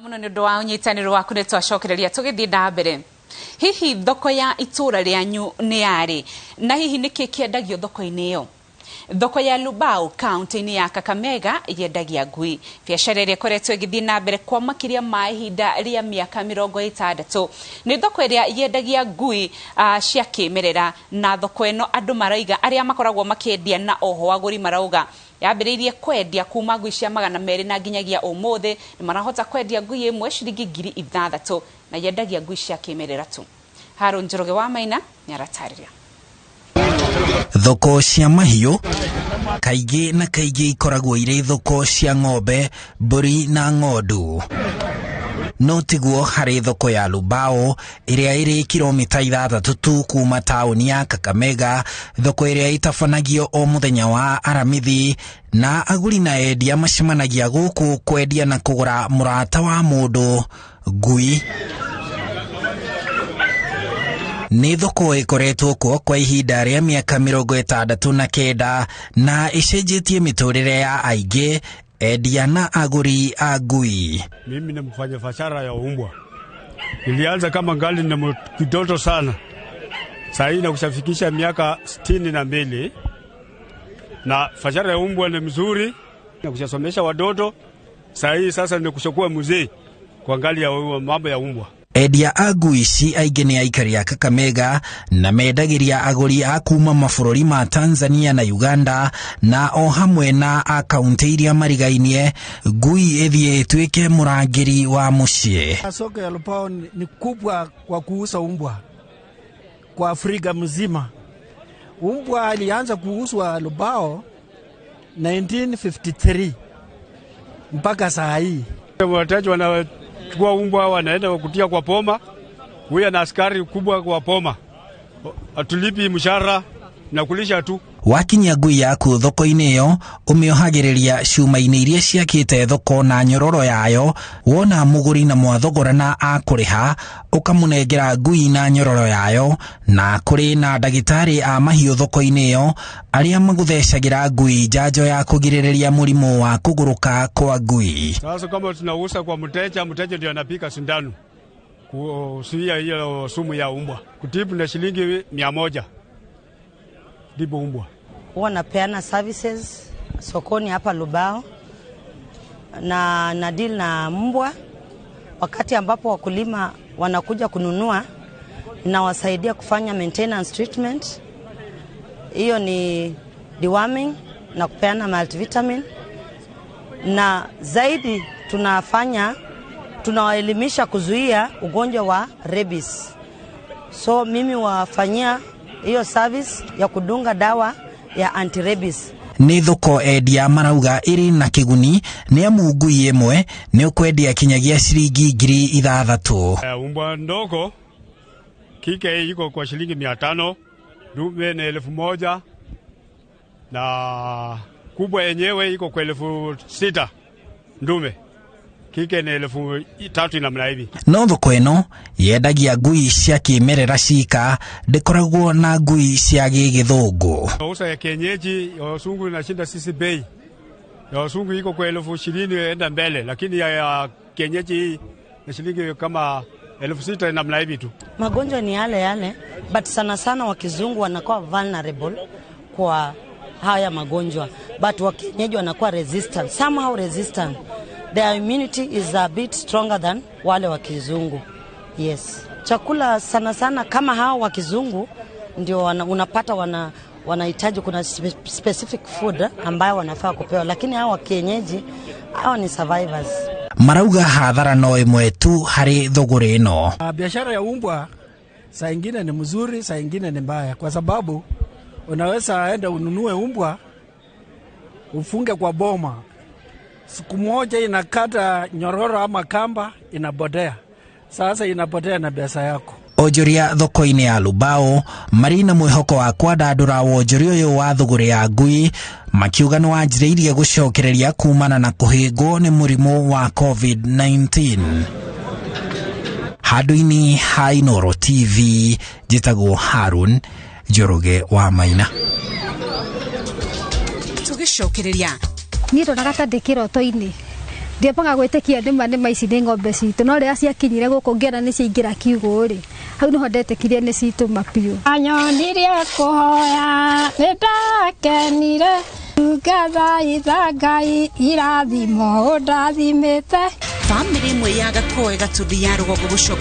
Muno ni ndo wa unyitaniro waku ne twacokereria tugithii na mbere. Hihi thoko ya itura ryanyu ni yari na hihi niki kiendagio thoko-ini iyo? Thoko ya Lubao kaunti-ini ya Kakamega yendagia ngui. Biashara iria ikoretwo igithii na mbere kwa makiria ma ihinda ria miaka 60. Ni thoko iria yendagia ngui cia kimerera, na thoko eno andu maraiga aria makoragwo makiendia na oho aguri marauga yambiriirie kwendia kuma ngui cia 200 na nginyagia umuthi ni marahota kwendia ngui imwe ciringi 6,000 na yendagia ngui cia kimerera tu. Inooro Hwaini ni aratariria. Thoko cia mahiũ kaingĩ na kaingĩ ikoragwo irĩ thoko cia ng'ombe, mbũri na ng'ondu. No tiguo harĩ thoko ya Lubao ĩrĩa ĩrĩ kilomita 6 tu kuma taũni ya Kakamega, thoko ĩrĩa itabanagio o mũthenya wa Aramithi, na aguri na endia macemanagia gũkũ kwendia na kũgũra mũrata wa mũndũ, ngui. Ni thoko ikoretwo kuo kwa ihinda rĩa miaka 69 na icenjetie miturire ya aingĩ, endia na aguri a ngui. Mimi ni mfanya biashara ya umbwa. Nilianza kama ngali na kitoto sana. Sasa hii nakushafikisha miaka 62. Na biashara ya umbwa ni mzuri na kushasomesha watoto. Sasa ni kushakuwa mzee kwa ngali ya mambo ya umbwa. Endia a ngui ici aingĩ nĩ aikari a Kakamega na mendagiria aguri a kuma mabũrũri ma Tanzania na Uganda, na o hamwe na a kaunti iria marigainie, ngui ĩthiĩ ĩtuĩke mũrangĩri wa mũciĩ. Soko ya Lubao ni kubwa kwa kuuza umbwa kwa Afrika mzima. Umbwa alianza kuuzwa Lubao 1953 mpaka saa hii. Wateja wanachukua umbwa wanaenda kutia kwa poma. Huyu na askari kubwa kwa poma. Atulipi mshahara na kulisha tu. Wakinya ngui yaku thoko-ini iyo umiohagiriria cuma-ini iria ciakite thoko na nyororo yayo, wona muguri na mwathogorana akuriha ukamunengera ngui na nyororo yayo, na kuri na ndagitari a mahiũ thoko-ini iyo aria maguthecagira ngui njanjo ya kugiririria murimu wa kuguruka kwa ngui. Sasa kama tunauza kwa mteja ndio anapika sindano kuzuia hiyo sumu ya umbwa. Kutibu na shilingi 100 ndipo umbwa. Wanapeana services sokoni hapa Lubao na deal na mbwa. Wakati ambapo wakulima wanakuja kununua, na wasaidia kufanya maintenance treatment. Hiyo ni deworming na kupeana multivitamin, na zaidi tunawaelimisha kuzuia ugonjwa wa rabies. So mimi wafanyia hiyo service ya kudunga dawa ya anti-rabies. Ni thoko endia marauga iri na kiguni, ni amu ngui imwe ni ukwendia kinyagia shilingi 6,000. Umbwa ndogo kike iko kwa shilingi 500, dume ni 1,000, na kubwa yenyewe iko kwa 6,000 ndume. Kike ni 3,000 namna hivi. No thoko eno yendagia ngui cia kimerera cika, ndikoragwo na ngui cia gĩgĩthũngũ. Usa ya kienyeji ya wasungu inashinda sisi bei. Ya wasungu iko kwa 20,000 enda mbele, lakini ya kienyeji ni shilingi kama 6,000 namna hivi tu. Magonjwa ni yale, but sana wa kizungu wanakuwa vulnerable kwa haya magonjwa, but wa kienyeji wanakuwa resistant, somehow resistant. Their immunity is a bit stronger than wale wa kizungu. Yes. Chakula sana kama hao wa kizungu ndio unapata wanahitaji, kuna specific food ambayo wanafaa kupewa, lakini hao wa kienyeji hao ni survivors. Marauga hadhara no imwe tu hari thogore ino. Biashara ya umbwa saa ingine ni mzuri, saa ingine ni mbaya, kwa sababu unaweza enda ununue umbwa ufunge kwa boma. Siku moja inakata nyororo ama kamba inapotea. Sasa inapotea na pesa yako. Ojoria thoko-ini ya Lubao marina mwihoko wa kwandandura wonjoria uyu wa thogore ya ngui, makiuga ni wanjiriirie gucokereria kumana na kuhingwo ni murimu wa COVID-19. Handu-ini ha Inooro TV, njitagwo Harun Inooro Hwaini. Tugicokereria ni ndonaga ta ndikiro toini ndiapaga gwĩtĩkia nĩma ici nĩ ng'ombe citũ no rĩrĩa ciakinyire gũkũ ngĩona nĩ ciaingĩra kiugũ rĩ hau nĩho ndetĩkirie nĩ citũ mapiũ anyonirie kũhoya nĩndakenire ngathaitha Ngai irathimo ndathimĩte bamĩrĩ ĩmwe ya Gakoe Gatũthi ya rũgongo gũcokeria